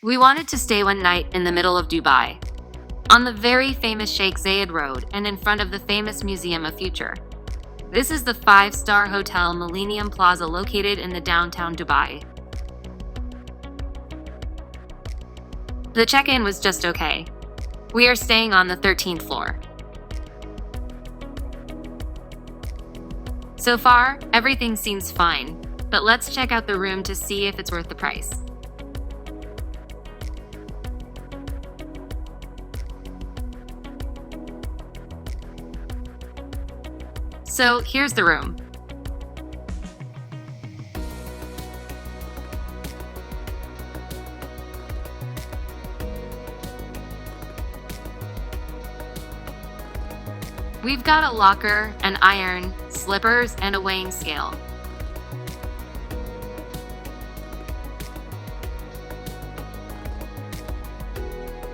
We wanted to stay one night in the middle of Dubai, on the very famous Sheikh Zayed Road and in front of the famous Museum of Future. This is the 5-star hotel Millenium Plaza located in the downtown Dubai. The check-in was just okay. We are staying on the 13th floor. So far, everything seems fine, but let's check out the room to see if it's worth the price. So here's the room. We've got a locker, an iron, slippers, and a weighing scale.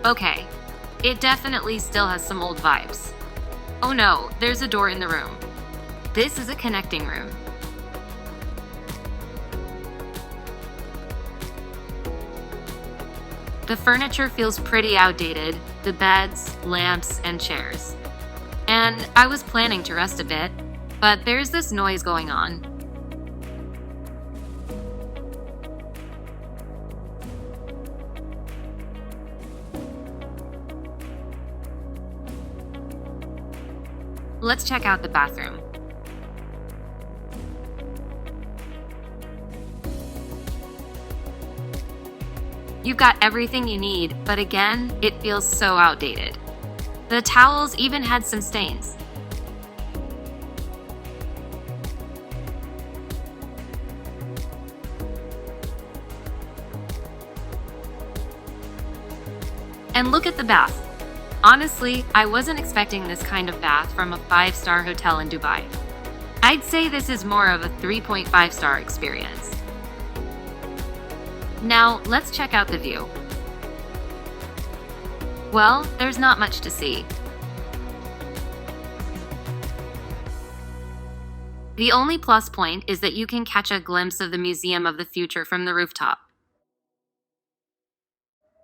Okay, it definitely still has some old vibes. Oh no, there's a door in the room. This is a connecting room. The furniture feels pretty outdated, the beds, lamps, and chairs. And I was planning to rest a bit, but there's this noise going on. Let's check out the bathroom. You've got everything you need, but again, it feels so outdated. The towels even had some stains. And look at the bath. Honestly, I wasn't expecting this kind of bath from a 5-star hotel in Dubai. I'd say this is more of a 3.5-star experience. Now, let's check out the view. Well, there's not much to see. The only plus point is that you can catch a glimpse of the Museum of the Future from the rooftop.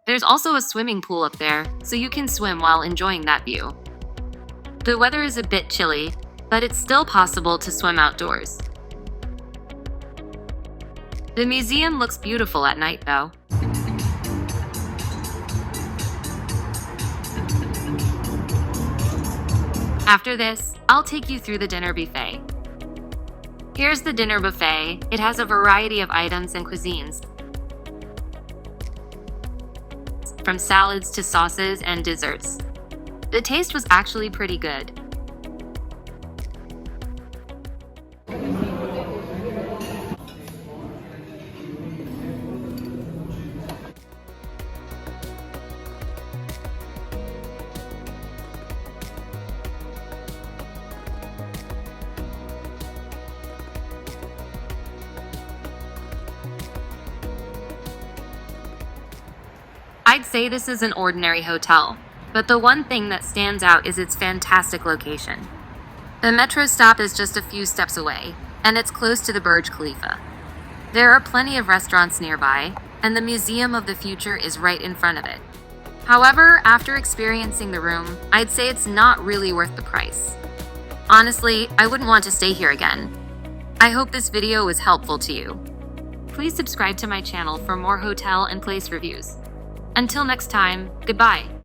There's also a swimming pool up there, so you can swim while enjoying that view. The weather is a bit chilly, but it's still possible to swim outdoors. The museum looks beautiful at night, though. After this, I'll take you through the dinner buffet. Here's the dinner buffet. It has a variety of items and cuisines, from salads to sauces and desserts. The taste was actually pretty good. I'd say this is an ordinary hotel, but the one thing that stands out is its fantastic location. The metro stop is just a few steps away, and it's close to the Burj Khalifa. There are plenty of restaurants nearby, and the Museum of the Future is right in front of it. However, after experiencing the room, I'd say it's not really worth the price. Honestly, I wouldn't want to stay here again. I hope this video was helpful to you. Please subscribe to my channel for more hotel and place reviews. Until next time, goodbye.